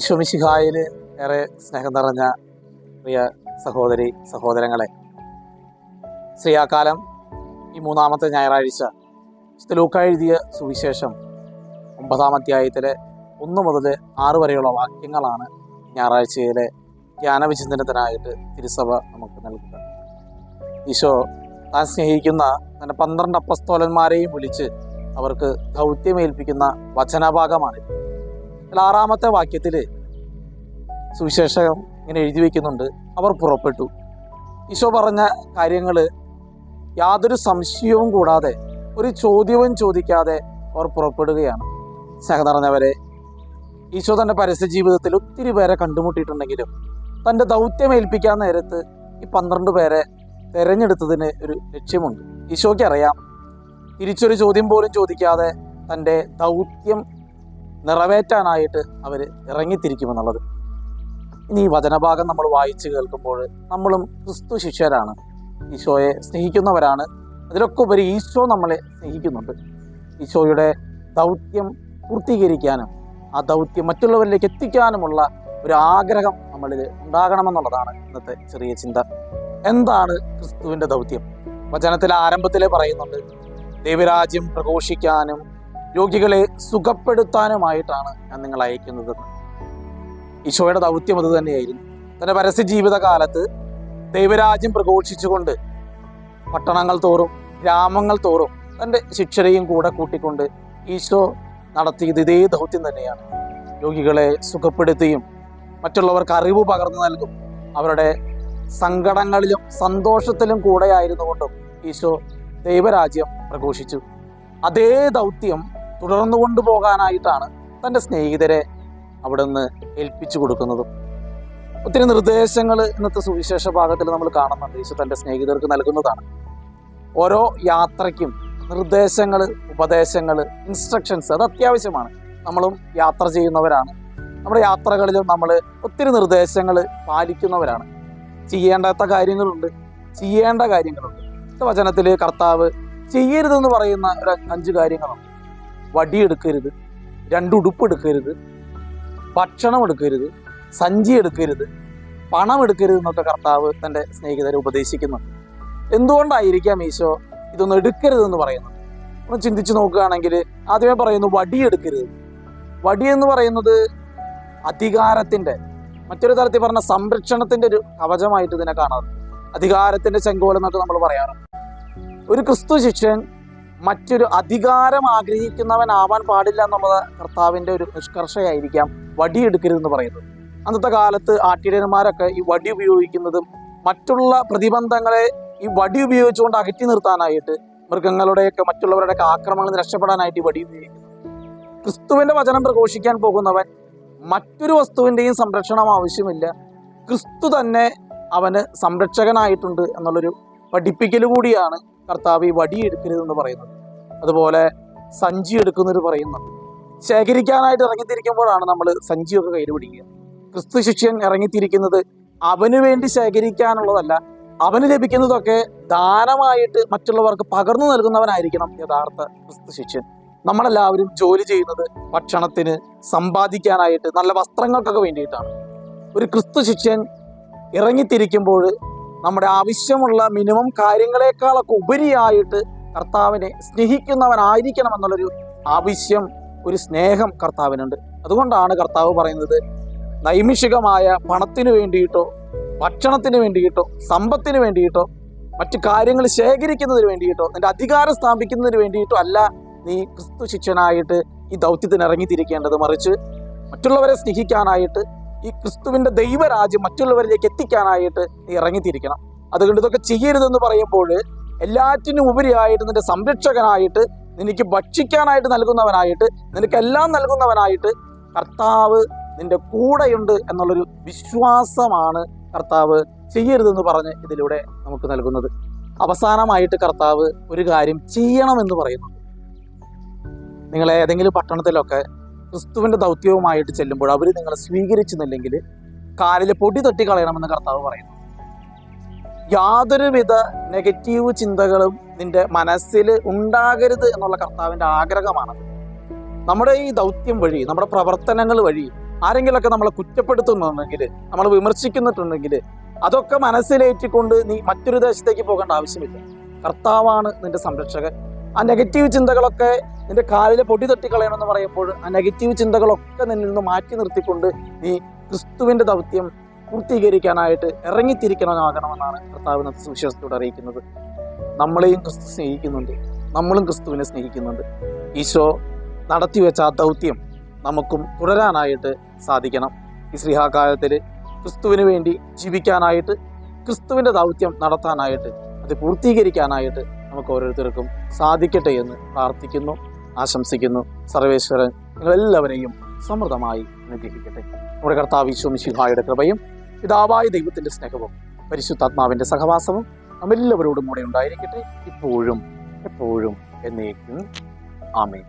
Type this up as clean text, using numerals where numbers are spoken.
ഈശോമിശിഹായിൽ ഏറെ സ്നേഹം നിറഞ്ഞ പ്രിയ സഹോദരി സഹോദരങ്ങളെ, ശ്രീയാക്കാലം ഈ മൂന്നാമത്തെ ഞായറാഴ്ച വിശുദ്ധ ലൂക്കാ എഴുതിയ സുവിശേഷം 9-ാം അധ്യായത്തിലെ 1 മുതൽ 6 വരെയുള്ള വാക്യങ്ങളാണ് ഞായറാഴ്ചയിലെ ധ്യാനവിചിന്തനത്തിനായിട്ട് തിരുസഭ നമുക്ക് നൽകുക. ഈശോ താൻ സ്നേഹിക്കുന്ന തൻ്റെ 12 അപ്പസ്തോലന്മാരെയും വിളിച്ച് അവർക്ക് ദൗത്യമേൽപ്പിക്കുന്ന വചനഭാഗമാണിത്. 6-ാമത്തെ വാക്യത്തിൽ സുവിശേഷം ഇങ്ങനെ എഴുതി വയ്ക്കുന്നുണ്ട്: അവർ പുറപ്പെട്ടു. ഈശോ പറഞ്ഞ കാര്യങ്ങൾ യാതൊരു സംശയവും കൂടാതെ, ഒരു ചോദ്യവും ചോദിക്കാതെ അവർ പുറപ്പെടുകയാണ്. സ്നേഹം നിറഞ്ഞവരെ, ഈശോ തൻ്റെ പരസ്യ ജീവിതത്തിൽ ഒത്തിരി പേരെ കണ്ടുമുട്ടിയിട്ടുണ്ടെങ്കിലും തൻ്റെ ദൗത്യമേൽപ്പിക്കാൻ നേരത്ത് ഈ 12 പേരെ തിരഞ്ഞെടുത്തതിന് ഒരു ലക്ഷ്യമുണ്ട്. ഈശോയ്ക്ക് അറിയാം, തിരിച്ചൊരു ചോദ്യം പോലും ചോദിക്കാതെ തൻ്റെ ദൗത്യം നിറവേറ്റാനായിട്ട് അവർ ഇറങ്ങിത്തിരിക്കുമെന്നുള്ളത്. ഇനി ഈ വചനഭാഗം നമ്മൾ വായിച്ച് കേൾക്കുമ്പോൾ നമ്മളും ക്രിസ്തു ശിഷ്യരാണ്, ഈശോയെ സ്നേഹിക്കുന്നവരാണ്. അതിലൊക്കെ ഉപരി ഈശോ നമ്മളെ സ്നേഹിക്കുന്നുണ്ട്. ഈശോയുടെ ദൗത്യം പൂർത്തീകരിക്കാനും ആ ദൗത്യം മറ്റുള്ളവരിലേക്ക് എത്തിക്കാനുമുള്ള ഒരു ആഗ്രഹം നമ്മളിൽ ഉണ്ടാകണമെന്നുള്ളതാണ് ഇന്നത്തെ ചെറിയ ചിന്ത. എന്താണ് ക്രിസ്തുവിൻ്റെ ദൗത്യം? വചനത്തിലെ ആരംഭത്തിലെ പറയുന്നുണ്ട്, ദൈവരാജ്യം പ്രഘോഷിക്കാനും രോഗികളെ സുഖപ്പെടുത്താനുമായിട്ടാണ് ഞാൻ നിങ്ങളെ അയക്കുന്നതെന്ന്. ഈശോയുടെ ദൗത്യം അത് തന്നെയായിരുന്നു. തൻ്റെ പരസ്യ ജീവിതകാലത്ത് ദൈവരാജ്യം പ്രഘോഷിച്ചുകൊണ്ട് പട്ടണങ്ങൾ തോറും ഗ്രാമങ്ങൾ തോറും തൻ്റെ ശിഷ്യരെയും കൂടെ കൂട്ടിക്കൊണ്ട് ഈശോ നടത്തിയത് ഇതേ ദൗത്യം തന്നെയാണ്. രോഗികളെ സുഖപ്പെടുത്തിയും മറ്റുള്ളവർക്ക് അറിവ് പകർന്നു നൽകും. അവരുടെ സങ്കടങ്ങളിലും സന്തോഷത്തിലും കൂടെയായിരുന്നു കൊണ്ടും ഈശോ ദൈവരാജ്യം പ്രഘോഷിച്ചു. അതേ ദൗത്യം തുടർന്നു കൊണ്ടുപോകാനായിട്ടാണ് തൻ്റെ സ്നേഹിതരെ അവിടുന്ന് ഏൽപ്പിച്ചു കൊടുക്കുന്നതും. ഒത്തിരി നിർദ്ദേശങ്ങൾ ഇന്നത്തെ സുവിശേഷ ഭാഗത്തിൽ നമ്മൾ കാണുന്നുണ്ട്. ഈശോ തൻ്റെ സ്നേഹിതർക്ക് നൽകുന്നതാണ്. ഓരോ യാത്രയ്ക്കും നിർദ്ദേശങ്ങൾ, ഉപദേശങ്ങൾ, ഇൻസ്ട്രക്ഷൻസ് അത് അത്യാവശ്യമാണ്. നമ്മളും യാത്ര ചെയ്യുന്നവരാണ്. നമ്മുടെ യാത്രകളിലും നമ്മൾ ഒത്തിരി നിർദ്ദേശങ്ങൾ പാലിക്കുന്നവരാണ്. ചെയ്യേണ്ടാത്ത കാര്യങ്ങളുണ്ട്, ചെയ്യേണ്ട കാര്യങ്ങളുണ്ട്. വചനത്തിൽ കർത്താവ് ചെയ്യരുതെന്ന് പറയുന്ന ഒരു 5 കാര്യങ്ങളുണ്ട്. വടിയെടുക്കരുത്, 2 ഉടുപ്പ് എടുക്കരുത്, ഭക്ഷണം എടുക്കരുത്, സഞ്ചി എടുക്കരുത്, പണം എടുക്കരുത് എന്നൊക്കെ കർത്താവ് തൻ്റെ സ്നേഹിതരെ ഉപദേശിക്കുന്നുണ്ട്. എന്തുകൊണ്ടായിരിക്കാം ഈശോ ഇതൊന്നും എടുക്കരുതെന്ന് പറയുന്നത്? ഒന്ന് ചിന്തിച്ച് നോക്കുകയാണെങ്കിൽ ആദ്യമേ പറയുന്നു വടിയെടുക്കരുത്. വടി എന്ന് പറയുന്നത് അധികാരത്തിൻ്റെ, മറ്റൊരു തലത്തിൽ പറഞ്ഞ സംരക്ഷണത്തിൻ്റെ ഒരു കവചമായിട്ട് ഇതിനെ കാണാറുണ്ട്. അധികാരത്തിൻ്റെ ചെങ്കോൽ എന്നൊക്കെ നമ്മൾ പറയാറുണ്ട്. ഒരു ക്രിസ്തു ശിഷ്യൻ മറ്റൊരു അധികാരം ആഗ്രഹിക്കുന്നവനാവാൻ പാടില്ല എന്നുള്ളത് കർത്താവിൻ്റെ ഒരു നിഷ്കർഷയായിരിക്കാം വടിയെടുക്കരുതെന്ന് പറയുന്നത്. അന്നത്തെ കാലത്ത് ആട്ടിടയന്മാരൊക്കെ ഈ വടി ഉപയോഗിക്കുന്നതും മറ്റുള്ള പ്രതിബന്ധങ്ങളെ ഈ വടി ഉപയോഗിച്ചുകൊണ്ട് അകറ്റി നിർത്താനായിട്ട്, മൃഗങ്ങളുടെയൊക്കെ മറ്റുള്ളവരുടെയൊക്കെ ആക്രമണങ്ങളിൽ രക്ഷപ്പെടാനായിട്ട് ഈ വടി ഉപയോഗിക്കുന്നു. ക്രിസ്തുവിൻ്റെ വചനം പ്രഘോഷിക്കാൻ പോകുന്നവൻ മറ്റൊരു വസ്തുവിൻ്റെയും സംരക്ഷണം ആവശ്യമില്ല. ക്രിസ്തു തന്നെ അവന് സംരക്ഷകനായിട്ടുണ്ട് എന്നുള്ളൊരു പഠിപ്പിക്കൽ കൂടിയാണ് കർത്താവ് ഈ വടി എടുക്കരുതെന്ന് പറയുന്നത്. അതുപോലെ സഞ്ചി എടുക്കുന്നവർ പറയുന്നത്, ശേഖരിക്കാനായിട്ട് ഇറങ്ങിത്തിരിക്കുമ്പോഴാണ് നമ്മൾ സഞ്ചിയൊക്കെ കയ്യിൽ പിടിക്കുക. ക്രിസ്തു ശിഷ്യൻ ഇറങ്ങിത്തിരിക്കുന്നത് അവന് വേണ്ടി ശേഖരിക്കാനുള്ളതല്ല, അവന് ലഭിക്കുന്നതൊക്കെ ദാനമായിട്ട് മറ്റുള്ളവർക്ക് പകർന്നു നൽകുന്നവനായിരിക്കണം യഥാർത്ഥ ക്രിസ്തു ശിഷ്യൻ. നമ്മളെല്ലാവരും ജോലി ചെയ്യുന്നത് ഭക്ഷണത്തിന്, സമ്പാദിക്കാനായിട്ട്, നല്ല വസ്ത്രങ്ങൾക്കൊക്കെ വേണ്ടിയിട്ടാണ്. ഒരു ക്രിസ്തു ശിഷ്യൻ ഇറങ്ങിത്തിരിക്കുമ്പോൾ നമ്മുടെ ആവശ്യമുള്ള മിനിമം കാര്യങ്ങളെക്കാളൊക്കെ ഉപരിയായിട്ട് കർത്താവിനെ സ്നേഹിക്കുന്നവനായിരിക്കണം എന്നുള്ളൊരു ആവശ്യം, ഒരു സ്നേഹം കർത്താവിനുണ്ട്. അതുകൊണ്ടാണ് കർത്താവ് പറയുന്നത്, നൈമിഷികമായ പണത്തിന് വേണ്ടിയിട്ടോ ഭക്ഷണത്തിന് വേണ്ടിയിട്ടോ സമ്പത്തിന് വേണ്ടിയിട്ടോ മറ്റു കാര്യങ്ങൾ ശേഖരിക്കുന്നതിന് വേണ്ടിയിട്ടോ നിന്റെ അധികാരം സ്ഥാപിക്കുന്നതിന് വേണ്ടിയിട്ടോ അല്ല നീ ക്രിസ്തു ശിഷ്യനായിട്ട് ഈ ദൗത്യത്തിന് ഇറങ്ങിത്തിരിക്കേണ്ടത്. മറിച്ച് മറ്റുള്ളവരെ സ്നേഹിക്കാനായിട്ട്, ഈ ക്രിസ്തുവിൻ്റെ ദൈവരാജ്യം മറ്റുള്ളവരിലേക്ക് എത്തിക്കാനായിട്ട് നീ ഇറങ്ങിത്തിരിക്കണം. അതുകൊണ്ട് ഇതൊക്കെ ചെയ്യരുതെന്ന് പറയുമ്പോൾ എല്ലാറ്റിനും ഉപരിയായിട്ട് നിന്റെ സംരക്ഷകനായിട്ട്, നിനക്ക് ഭക്ഷിക്കാനായിട്ട് നൽകുന്നവനായിട്ട്, നിനക്കെല്ലാം നൽകുന്നവനായിട്ട് കർത്താവ് നിന്റെ കൂടെയുണ്ട് എന്നുള്ളൊരു വിശ്വാസമാണ് കർത്താവ് ചെയ്യരുതെന്ന് പറഞ്ഞ് ഇതിലൂടെ നമുക്ക് നൽകുന്നത്. അവസാനമായിട്ട് കർത്താവ് ഒരു കാര്യം ചെയ്യണമെന്ന് പറയുന്നുണ്ട്. നിങ്ങളെ ഏതെങ്കിലും പട്ടണത്തിലൊക്കെ ക്രിസ്തുവിൻ്റെ ദൗത്യവുമായിട്ട് ചെല്ലുമ്പോൾ അവർ നിങ്ങളെ സ്വീകരിച്ചിരുന്നില്ലെങ്കിൽ കാലിൽ പൊടി തട്ടി കളയണമെന്ന് കർത്താവ് പറയുന്നു. യാതൊരുവിധ നെഗറ്റീവ് ചിന്തകളും നിന്റെ മനസ്സിൽ ഉണ്ടാകരുത് എന്നുള്ള കർത്താവിൻ്റെ ആഗ്രഹമാണത്. നമ്മുടെ ഈ ദൗത്യം വഴി, നമ്മുടെ പ്രവർത്തനങ്ങൾ വഴി ആരെങ്കിലൊക്കെ നമ്മളെ കുറ്റപ്പെടുത്തുന്നുണ്ടെങ്കിൽ, നമ്മൾ വിമർശിക്കുന്നുണ്ടെങ്കിൽ, അതൊക്കെ മനസ്സിലേറ്റിക്കൊണ്ട് നീ മറ്റൊരു ദേശത്തേക്ക് പോകേണ്ട ആവശ്യമില്ല. കർത്താവാണ് നിന്റെ സംരക്ഷകൻ. ആ നെഗറ്റീവ് ചിന്തകളൊക്കെ നിന്റെ കാലിലെ പൊടി തട്ടിക്കളയണമെന്ന് പറയുമ്പോൾ ആ നെഗറ്റീവ് ചിന്തകളൊക്കെ നിന്നിൽ നിന്ന് മാറ്റി നിർത്തിക്കൊണ്ട് നീ ക്രിസ്തുവിന്റെ ദൗത്യം പൂർത്തീകരിക്കാനായിട്ട് ഇറങ്ങിത്തിരിക്കണമാകണമെന്നാണ് കർത്താവ് ഇന്നത്തെ സുവിശേഷത്തോട് അറിയിക്കുന്നത്. നമ്മളെയും ക്രിസ്തു സ്നേഹിക്കുന്നുണ്ട്, നമ്മളും ക്രിസ്തുവിനെ സ്നേഹിക്കുന്നുണ്ട്. ഈശോ നടത്തിവെച്ച ആ ദൗത്യം നമുക്കും തുടരാനായിട്ട് സാധിക്കണം. ഈ ശ്രീഹാകാലത്തിൽ ക്രിസ്തുവിന് വേണ്ടി ജീവിക്കാനായിട്ട്, ക്രിസ്തുവിൻ്റെ ദൗത്യം നടത്താനായിട്ട്, അത് പൂർത്തീകരിക്കാനായിട്ട് നമുക്ക് ഓരോരുത്തർക്കും സാധിക്കട്ടെ എന്ന് പ്രാർത്ഥിക്കുന്നു, ആശംസിക്കുന്നു. സർവേശ്വരൻ നിങ്ങളെല്ലാവരെയും സമൃദ്ധമായി അനുഗ്രഹിക്കട്ടെ. നമ്മുടെ കർത്താവ് ഈശോ മിശിഹായുടെ കൃപയും പിതാവായ ദൈവത്തിൻ്റെ സ്നേഹവും പരിശുദ്ധാത്മാവിൻ്റെ സഹവാസവും നമ്മെല്ലാവരോടും കൂടെ ഉണ്ടായിരിക്കട്ടെ, ഇപ്പോഴും എപ്പോഴും എന്നേക്കും. ആമേൻ.